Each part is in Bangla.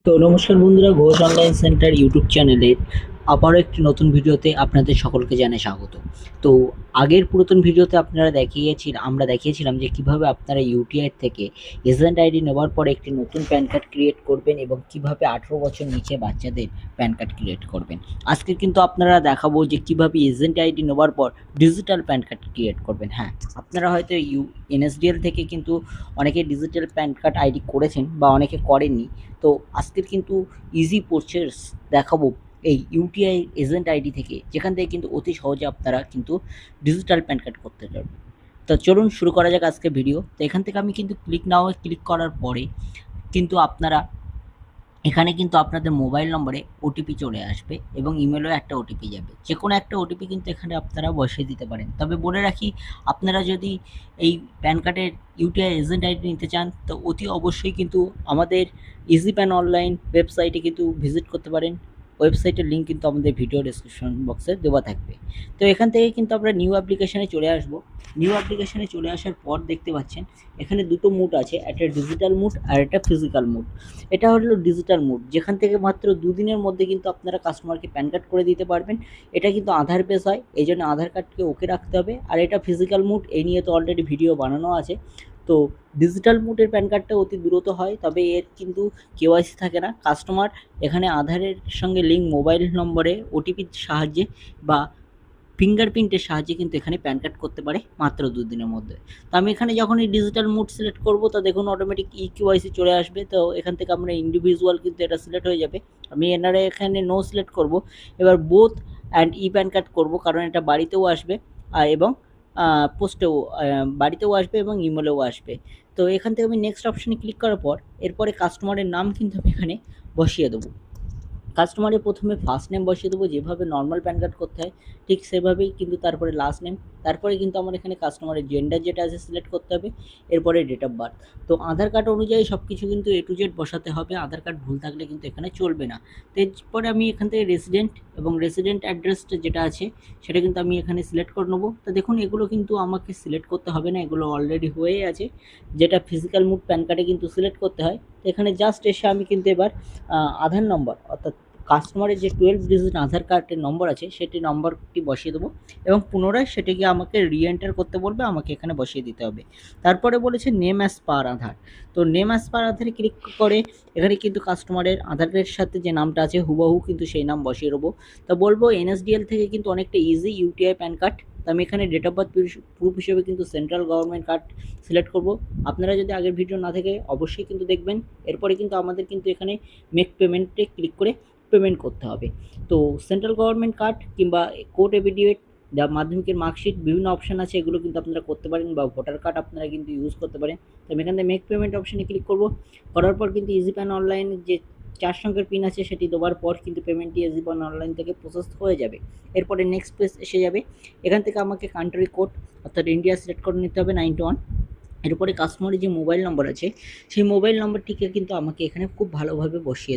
তো নমস্কার বন্ধুরা, ঘোষ অনলাইন সেন্টার ইউটিউব চ্যানেলে আবারও একটি নতুন ভিডিওতে আপনাদের সকলকে জানাই স্বাগত। তো আগের পুরাতন ভিডিওতে আমরা দেখিয়েছিলাম যে কিভাবে আপনারা ইউটিআই থেকে এজেন্ট আইডি নেওয়ার পর একটি নতুন প্যান কার্ড ক্রিয়েট করবেন এবং কিভাবে 18 বছর নিচে বাচ্চাদের প্যান কার্ড ক্রিয়েট করবেন। আজকে কিন্তু আপনারা দেখাবো যে কিভাবে এজেন্ট আইডি নেওয়ার পর ডিজিটাল প্যান কার্ড ক্রিয়েট করবেন। হ্যাঁ, আপনারা হয়তো এনএসডিএল থেকে কিন্তু অনেকে ডিজিটাল প্যান কার্ড আইডি করেছেন বা অনেকে করেননি। তো আজকের কিন্তু ইজি প্রসেস দেখাবো এই ইউটিআই এজেন্ট আইডি থেকে, যেখান থেকে কিন্তু অতি সহজে আপনারা কিন্তু ডিজিটাল প্যান কার্ড করতে পারবেন। তো চলুন শুরু করা যাক আজকে ভিডিও। তো এখান থেকে আমি কিন্তু ক্লিক করার পরে কিন্তু এখানে কিন্তু আপনাদের মোবাইল নম্বরে ওটিপি চলে আসবে এবং ইমেলও একটা ওটিপি যাবে। যে কোনো একটা ওটিপি কিন্তু এখানে আপনারা বসিয়ে দিতে পারেন। তবে বলে রাখি, আপনারা যদি এই প্যান কার্ডের ইউটিআই এজেন্ট আইডি নিতে চান তো অতি অবশ্যই কিন্তু আমাদের ইজি প্যান অনলাইন ওয়েবসাইটে কিন্তু ভিজিট করতে পারেন। ওয়েবসাইটের লিঙ্ক কিন্তু আমাদের ভিডিও ডেসক্রিপশন বক্সে দেওয়া থাকবে। তো এখান থেকে কিন্তু আমরা নিউ অ্যাপ্লিকেশানে চলে আসব। নিউ অ্যাপ্লিকেশানে চলে আসার পর দেখতে পাচ্ছেন এখানে দুটো মোড আছে, একটা ডিজিটাল মোড আর একটা ফিজিক্যাল মোড। এটা হলো ডিজিটাল মোড, যেখান থেকে মাত্র দুদিনের মধ্যে কিন্তু আপনারা কাস্টমারকে প্যান কার্ড করে দিতে পারবেন। এটা কিন্তু আধার বেস হয়, এই জন্য আধার কার্ডকে ওকে রাখতে হবে। আর এটা ফিজিক্যাল মোড, এই নিয়ে তো অলরেডি ভিডিও বানানো আছে। তো ডিজিটাল মোডের প্যান কার্ডটা অতি দ্রুত হয়, তবে এর কিন্তু কেওয়াইসি থাকে না। কাস্টমার এখানে আধারের সঙ্গে লিঙ্ক মোবাইল নম্বরে ওটিপির সাহায্যে বা ফিঙ্গারপ্রিন্টের সাহায্যে কিন্তু এখানে প্যান কার্ড করতে পারে মাত্র দুদিনের মধ্যে। তো আমি এখানে যখন এই ডিজিটাল মোড সিলেক্ট করব তো দেখুন অটোমেটিক ইকিউআইসি চলে আসবে। তো এখান থেকে আমরা ইন্ডিভিজুয়াল কিন্তু এটা সিলেক্ট হয়ে যাবে। আমি এখানে নো সিলেক্ট করব। এবার both and E pan card করব, কারণ এটা বাড়িতেও আসবে এবং পোস্টেও বাড়িতেও আসবে এবং ইমেলেও আসবে। তো এখান থেকে আমি নেক্সট অপশানে ক্লিক করার পর এরপরে কাস্টমারের নাম কিন্তু আমি এখানে বসিয়ে দেবো। কাস্টমারের প্রথমে ফার্স্ট নেম বসিয়ে দেবো, যেভাবে নর্মাল প্যান কার্ড করতে হয় ঠিক সেভাবেই, কিন্তু তারপরে লাস্ট নেম, তারপরে কিন্তু আমার এখানে কাস্টমারের জেন্ডার যেটা আছে সিলেক্ট করতে হবে, এরপরে ডেট অফ বার্থ। তো আধার কার্ড অনুযায়ী সব কিছু কিন্তু A to Z বসাতে হবে, আধার কার্ড ভুল থাকলে কিন্তু এখানে চলবে না। তো এরপরে আমি এখান থেকে রেসিডেন্ট এবং রেসিডেন্ট অ্যাড্রেসটা যেটা আছে সেটা কিন্তু আমি এখানে সিলেক্ট করে নেবো। তো দেখুন এগুলো কিন্তু আমাকে সিলেক্ট করতে হবে না, এগুলো অলরেডি হয়ে আছে, যেটা ফিজিক্যাল মোড প্যান কার্ডে কিন্তু সিলেক্ট করতে হয়। তো এখানে জাস্ট এসে আমি কিন্তু এবার আধার নম্বর, অর্থাৎ কাস্টমারের যে 12 ডিজিট আধার কার্ডের নম্বর আছে সেটি নম্বরটি বসিয়ে দেবো এবং পুনরায় সেটিকে আমাকে রিএন্টার করতে বলবে, আমাকে এখানে বসিয়ে দিতে হবে। তারপরে বলেছে নেম অ্যাজ পার আধার। তো নেম অ্যাজ পার আধারে ক্লিক করে এখানে কিন্তু কাস্টমারের আধারের সাথে যে নামটা আছে হুবহু কিন্তু সেই নাম বসিয়ে দেবো। তো বলবো এনএসডিএল থেকে কিন্তু অনেকটা ইজি ইউটিআই প্যান কার্ড। তো আমি এখানে ডেট অফ বার্থ প্রুফ হিসেবে কিন্তু সেন্ট্রাল গভর্নমেন্ট কার্ড সিলেক্ট করব। আপনারা যদি আগের ভিডিও না থাকে অবশ্যই কিন্তু দেখবেন। এরপরে কিন্তু আমাদের কিন্তু এখানে মেক পেমেন্টে ক্লিক করে পেমেন্ট করতে হবে। তো সেন্ট্রাল গভর্নমেন্ট কার্ড কিংবা কোর্ট এফিডেভিট, যা মাধ্যমিকের মার্কশিট, বিভিন্ন অপশান আছে, এগুলো কিন্তু আপনারা করতে পারেন, বা ভোটার কার্ড আপনারা কিন্তু ইউজ করতে পারেন। তো আমি এখান থেকে মেক পেমেন্ট অপশানে ক্লিক করব। করার পর কিন্তু ইজি প্যান অনলাইন যে 4 সংখ্যার পিন আছে সেটি দেওয়ার পর কিন্তু পেমেন্টটি ইজি প্যান অনলাইন থেকে প্রসেস হয়ে যাবে। এরপরে নেক্সট পেজ এসে যাবে। এখান থেকে আমাকে কান্ট্রি কোড অর্থাৎ ইন্ডিয়া সিলেক্ট করে নিতে হবে 91। এরপরে কাস্টমারের যে মোবাইল নম্বর আছে সেই মোবাইল নম্বরটিকে কিন্তু আমাকে এখানে খুব ভালোভাবে বসিয়ে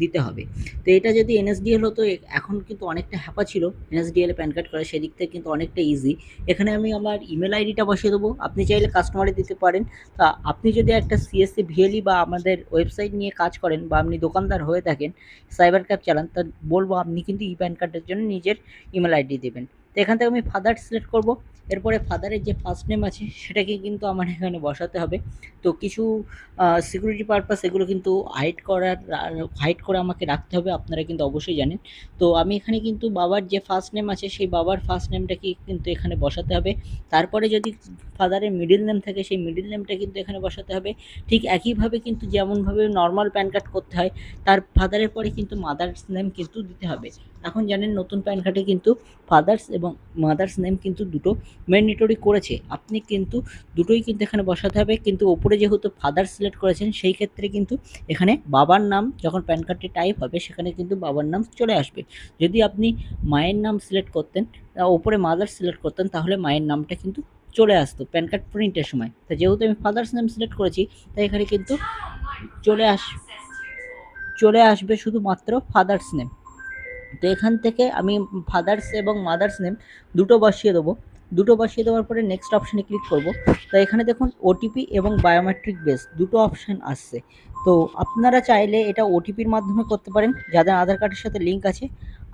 দিতে হবে। তো এটা যদি এনএসডিএল হতো, এখন কিন্তু অনেকটা হ্যাপা ছিল এনএসডিএল প্যান কার্ড করা, সেদিক থেকে কিন্তু অনেকটা ইজি। এখানে আমি আমার ইমেল আইডিটা বসিয়ে দেবো, আপনি চাইলে কাস্টমারে দিতে পারেন। তা আপনি যদি একটা সিএসসি ভিএলই বা আমাদের ওয়েবসাইট নিয়ে কাজ করেন বা আপনি দোকানদার হয়ে থাকেন, সাইবার ক্যাব চালান, তা বলবো আপনি কিন্তু ই প্যান কার্ডের জন্য নিজের ইমেল আইডি দেবেন। তো এখান থেকে আমি ফাদার সিলেক্ট করব। এরপরে ফাদারের যে ফার্স্ট নেম আছে সেটাকে কিন্তু আমার এখানে বসাতে হবে। তো কিছু সিকিউরিটি পারপাস এগুলো কিন্তু হাইড করে আমাকে রাখতে হবে, আপনারা কিন্তু অবশ্যই জানেন। তো আমি এখানে কিন্তু বাবার যে ফার্স্ট নেম আছে সেই বাবার ফার্স্ট নেমটাকে কিন্তু এখানে বসাতে হবে। তারপরে যদি ফাদারের মিডল নেম থাকে সেই মিডল নেমটা কিন্তু এখানে বসাতে হবে। ঠিক একইভাবে কিন্তু যেমনভাবে নর্মাল প্যান কার্ড করতে হয়, তার ফাদারের পরে কিন্তু মাদার্স নেম কিন্তু দিতে হবে। এখন জানেন নতুন প্যান কার্ডে কিন্তু ফাদার্স এবং মাদার্স নেম কিন্তু দুটো ম্যান্ডেটরি করেছে, আপনি কিন্তু দুটোই কিন্তু এখানে বসাতে হবে। কিন্তু ওপরে যেহেতু ফাদার সিলেক্ট করেছেন সেই ক্ষেত্রে কিন্তু এখানে বাবার নাম যখন প্যান কার্ডটি টাইপ হবে সেখানে কিন্তু বাবার নাম চলে আসবে। যদি আপনি মায়ের নাম সিলেক্ট করতেন, ওপরে মাদার সিলেক্ট করতেন, তাহলে মায়ের নামটা কিন্তু চলে আসতো প্যান কার্ড প্রিন্টের সময়। তো যেহেতু আমি ফাদার্স নেম সিলেক্ট করেছি তাই এখানে কিন্তু চলে আস চলে আসবে শুধুমাত্র ফাদার্স নেম। তো এখান থেকে আমি ফাদার্স এবং মাদার্স নেম দুটো বসিয়ে দেবো। দুটো বসিয়ে দেওয়ার পরে নেক্সট অপশানে ক্লিক করব। তো এখানে দেখুন ওটিপি এবং বায়োমেট্রিক বেস দুটো অপশান আসছে। তো আপনারা চাইলে এটা ওটিপির মাধ্যমে করতে পারেন যাদের আধার কার্ডের সাথে লিঙ্ক আছে,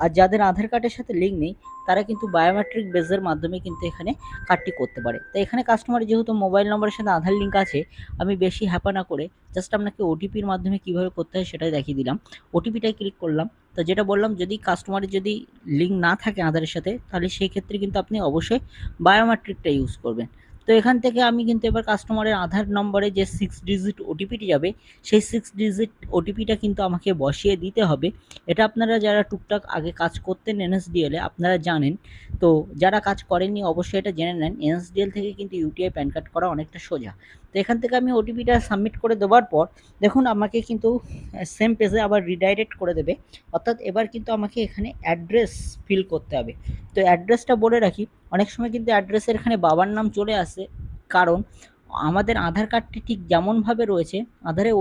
আর যাদের আধার কার্ডের সাথে লিঙ্ক নেই তারা কিন্তু বায়োমেট্রিক বেসের মাধ্যমে কিন্তু এখানে কার্ডটি করতে পারে। তো এখানে কাস্টমার যেহেতু মোবাইল নম্বরের সাথে আধার লিঙ্ক আছে, আমি বেশি হ্যাপা না করে জাস্ট আপনাকে ওটিপির মাধ্যমে কীভাবে করতে হয় সেটাই দেখিয়ে দিলাম। ওটিপিটাই ক্লিক করলাম। তো যেটা বললাম, যদি কাস্টমারের যদি লিঙ্ক না থাকে আধারের সাথে, তাহলে সেই ক্ষেত্রে কিন্তু আপনি অবশ্যই বায়োমেট্রিকটা ইউজ করবেন। তো এখান থেকে আমি কিন্তু এবার কাস্টমারের আধার নম্বরে যে 6 ডিজিট ওটিপিটি যাবে, সেই 6 ডিজিট ওটিপিটা কিন্তু আমাকে বসিয়ে দিতে হবে। এটা আপনারা যারা টুকটাক আগে কাজ করতেন এনএসডিএলে আপনারা জানেন। তো যারা কাজ করেননি অবশ্যই এটা জেনে নেন, এনএসডিএল থেকে কিন্তু ইউটিআই প্যান কার্ড করা অনেকটা সোজা। তো এখান থেকে আমি ওটিপিটা সাবমিট করে দেওয়ার পর দেখুন আমাকে কিন্তু সেম পেজে আবার রিডাইরেক্ট করে দেবে। অর্থাৎ এবার কিন্তু আমাকে এখানে অ্যাড্রেস ফিল করতে হবে। তো অ্যাড্রেসটা বলে রাখি, অনেক সময় কিন্তু অ্যাড্রেসের এখানে বাবার নাম চলে আসে, কারণ আমাদের আধার কার্ডটি ঠিক যেমনভাবে রয়েছে আধারে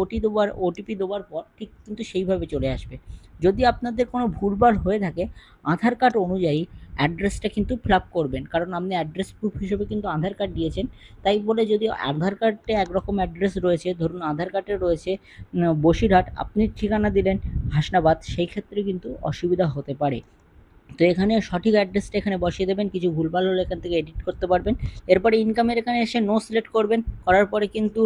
ওটিপি দেওয়ার পর ঠিক কিন্তু সেইভাবে চলে আসবে। যদি আপনাদের কোনো ভুলভাল হয়ে থাকে আধার কার্ড অনুযায়ী অ্যাড্রেসটা কিন্তু ফিল আপ করবেন, কারণ আপনি অ্যাড্রেস প্রুফ হিসেবে কিন্তু আধার কার্ড দিয়েছেন। তাই বলে যদি আধার কার্ডে একরকম অ্যাড্রেস রয়েছে, ধরুন আধার কার্ডে রয়েছে বসিরহাট, আপনি ঠিকানা দিলেন হাসনাবাদ, সেই ক্ষেত্রে কিন্তু অসুবিধা হতে পারে। তো এখানে সঠিক অ্যাড্রেসটা এখানে বসিয়ে দেবেন, কিছু ভুলভাল হলে এখান থেকে এডিট করতে পারবেন। এরপরে ইনকামের এখানে এসে নো সিলেক্ট করবেন, করার পরে কিন্তু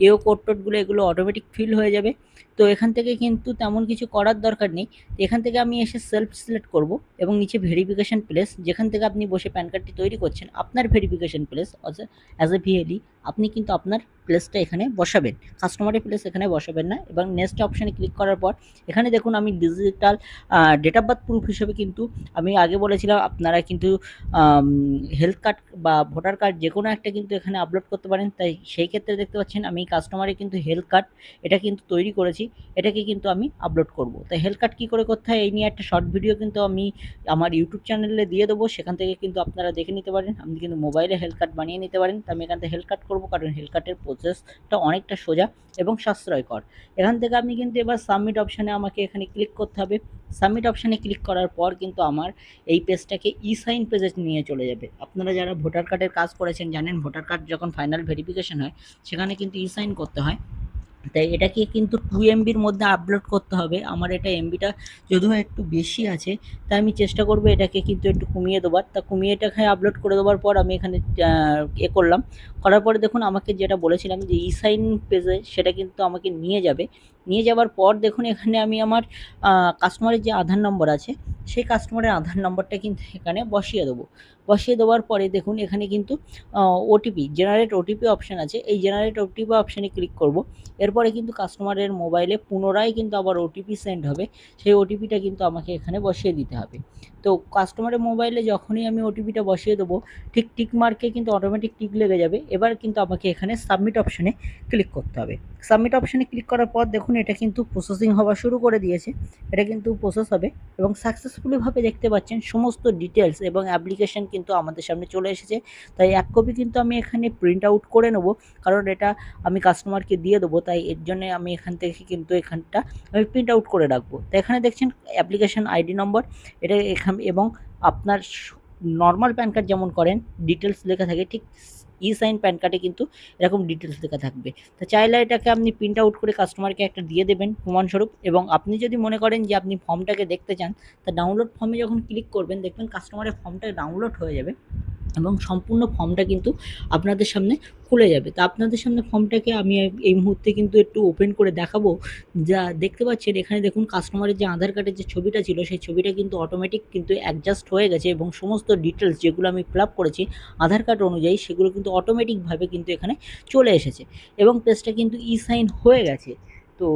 এও কোড টোডগুলো এগুলো অটোমেটিক ফিল হয়ে যাবে। তো এখান থেকে কিন্তু তেমন কিছু করার দরকার নেই। এখান থেকে আমি এসে সেলফ সিলেক্ট করব এবং নিচে ভেরিফিকেশান প্লেস, যেখান থেকে আপনি বসে প্যান কার্ডটি তৈরি করছেন আপনার verification place as a VLE আপনি কিন্তু আপনার প্লেসটা এখানে বসাবেন, কাস্টমারের প্লেস এখানে বসাবেন না। এবং নেক্সট অপশানে ক্লিক করার পর এখানে দেখুন আমি digital date of birth proof হিসেবে কিন্তু আমি আগে বলেছিলাম আপনারা কিন্তু হেলথ কার্ড বা ভোটার কার্ড যে কোনো একটা কিন্তু এখানে আপলোড করতে পারেন। তাই সেই ক্ষেত্রে দেখতে পাচ্ছেন আমি কাস্টমারে কিন্তু হেলথ কার্ড এটা কিন্তু তৈরি করেছি, এটাকে কিন্তু আমি আপলোড করব। তাই হেলথ কার্ড কী করে করতে হয় এই নিয়ে একটা শর্ট ভিডিও কিন্তু আমি আমার ইউটিউব চ্যানেলে দিয়ে দেবো, সেখান থেকে কিন্তু আপনারা দেখে নিতে পারেন। আপনি কিন্তু মোবাইলে হেলথ কার্ড বানিয়ে নিতে পারেন। তো আমি এখান থেকে হেলথ কার্ড করবো, কারণ হেলথ কার্ডের প্রসেসটা অনেকটা সোজা এবং সাশ্রয়কর। এখান থেকে আমি কিন্তু এবার সাবমিট অপশানে আমাকে এখানে ক্লিক করতে হবে। সাবমিট অপশানে ক্লিক করার পর কিন্তু আমার এই পেজটাকে ই সাইন পেজে নিয়ে চলে যাবে। আপনারা যারা ভোটার কার্ডের কাজ করেছেন জানেন, ভোটার কার্ড যখন ফাইনাল ভেরিফিকেশন হয় সেখানে কিন্তু ই সাইন করতে হয়। তাই এটাকে কিন্তু 2 MBর মধ্যে আপলোড করতে হবে। আমার এটা এমবিটা যদিও একটু বেশি আছে, তাই আমি চেষ্টা করব এটাকে কিন্তু একটু কমিয়ে দেওয়ার। তা কমিয়ে এটাকে আপলোড করে দেওয়ার পর আমি এখানে করলাম। করার পরে দেখুন আমাকে যেটা বলেছিলাম যে ই সাইন পেজে সেটা কিন্তু আমাকে নিয়ে যাবে। নিয়ে যাওয়ার পর দেখুন এখানে আমি আমার কাস্টমারের যে আধার নম্বর আছে সেই কাস্টমারের আধার নম্বরটা কিন্তু এখানে বসিয়ে দেবো। বসিয়ে দেওয়ার পরে দেখুন এখানে কিন্তু ওটিপি জেনারেট ওটিপি অপশান আছে, এই জেনারেট ওটিপি অপশানে ক্লিক করব। এরপরে কিন্তু কাস্টমারের মোবাইলে পুনরায় কিন্তু আবার ওটিপি সেন্ড হবে, সেই ওটিপিটা কিন্তু আমাকে এখানে বসিয়ে দিতে হবে। তো কাস্টমারের মোবাইলে যখনই আমি ওটিপিটা বসিয়ে দেবো ঠিক টিক মার্কে কিন্তু অটোমেটিক টিক লেগে যাবে। এবার কিন্তু আমাকে এখানে সাবমিট অপশানে ক্লিক করতে হবে। সাবমিট অপশানে ক্লিক করার পর দেখুন এটা কিন্তু প্রসেসিং হওয়া শুরু করে দিয়েছে, এটা কিন্তু প্রসেস হবে এবং সাকসেসফুলিভাবে দেখতে পাচ্ছেন সমস্ত ডিটেলস এবং অ্যাপ্লিকেশান কিন্তু আমাদের সামনে চলে এসেছে। তাই এক কপি কিন্তু আমি এখানে প্রিন্ট আউট করে নেব, কারণ এটা আমি কাস্টমারকে দিয়ে দেবো। তাই এর জন্যে আমি এখান থেকে কিন্তু এখানটা আমি প্রিন্ট আউট করে রাখবো। তো এখানে দেখছেন অ্যাপ্লিকেশান আইডি নম্বর, এটা এখানে এবং আপনার নর্মাল প্যান কার্ড যেমন করেন ডিটেলস লেখা থাকে, ঠিক ই সাইন প্যান কার্ডে কিন্তু এরকম ডিটেলস লেখা থাকবে। তো চাইলে এটাকে আপনি প্রিন্ট আউট করে কাস্টমারকে একটা দিয়ে দেবেন প্রমাণস্বরূপ। এবং আপনি যদি মনে করেন যে আপনি ফর্মটাকে দেখতে চান, তা ডাউনলোড ফর্মে যখন ক্লিক করবেন দেখবেন কাস্টমারের ফর্মটা ডাউনলোড হয়ে যাবে এবং সম্পূর্ণ ফর্মটা কিন্তু আপনাদের সামনে খুলে যাবে। তা আপনাদের সামনে ফর্মটাকে আমি এই মুহূর্তে কিন্তু একটু ওপেন করে দেখাবো। যা দেখতে পাচ্ছেন এখানে দেখুন কাস্টমারের যে আধার কার্ডের যে ছবিটা ছিল সেই ছবিটা কিন্তু অটোমেটিক কিন্তু অ্যাডজাস্ট হয়ে গেছে এবং সমস্ত ডিটেলস যেগুলো আমি ফিল আপ করেছি আধার কার্ড অনুযায়ী সেগুলো কিন্তু অটোমেটিকভাবে কিন্তু এখানে চলে এসেছে এবং পেজটা কিন্তু ই সাইন হয়ে গেছে। তো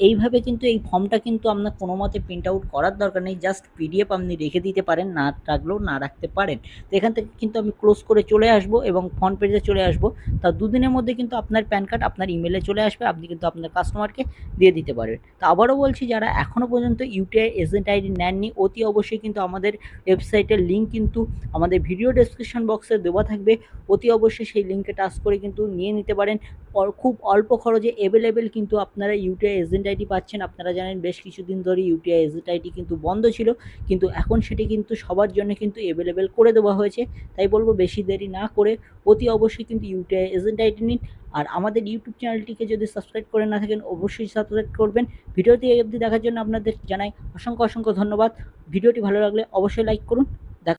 এইভাবে কিন্তু এই ফর্মটা কিন্তু আপনার কোনো মতে প্রিন্ট আউট করার দরকার নেই, জাস্ট পিডিএফ আপনি রেখে দিতে পারেন, না রাখলেও না রাখতে পারেন। তো এখান থেকে কিন্তু আমি ক্লোজ করে চলে আসবো এবং ফ্রন্ট পেজে চলে আসবো। তা দুদিনের মধ্যে কিন্তু আপনার প্যান কার্ড আপনার ইমেলে চলে আসবে, আপনি কিন্তু আপনার কাস্টমারকে দিয়ে দিতে পারবেন। তো আবারও বলছি, যারা এখনও পর্যন্ত ইউটিআই এজেন্ট আইডি নেননি অতি অবশ্যই কিন্তু আমাদের ওয়েবসাইটের লিঙ্ক কিন্তু আমাদের ভিডিও ডেসক্রিপশন বক্সে দেওয়া থাকবে, অতি অবশ্যই সেই লিঙ্কে টাচ করে কিন্তু নিয়ে নিতে পারেন। খুব অল্প খরচে অ্যাভেলেবেল কিন্তু আপনারা ইউটিআই এজেন্ট আইডি পাচ্ছেন। আপনারা জানেন বেশ কিছুদিন ধরে ইউটিআই এজেন্ট আইডি কিন্তু বন্ধ ছিল, কিন্তু এখন সেটি কিন্তু সবার জন্য কিন্তু অ্যাভেলেবেল করে দেওয়া হয়েছে। তাই বলবো বেশি দেরি না করে অতি অবশ্যই কিন্তু ইউটিআই এজেন্ট আইডি নিন। আর আমাদের ইউটিউব চ্যানেলটিকে যদি সাবস্ক্রাইব করে না থাকেন অবশ্যই সাবস্ক্রাইব করবেন। ভিডিওটি এই অবধি দেখার জন্য আপনাদের জানাই অসংখ্য ধন্যবাদ। ভিডিওটি ভালো লাগলে অবশ্যই লাইক করুন।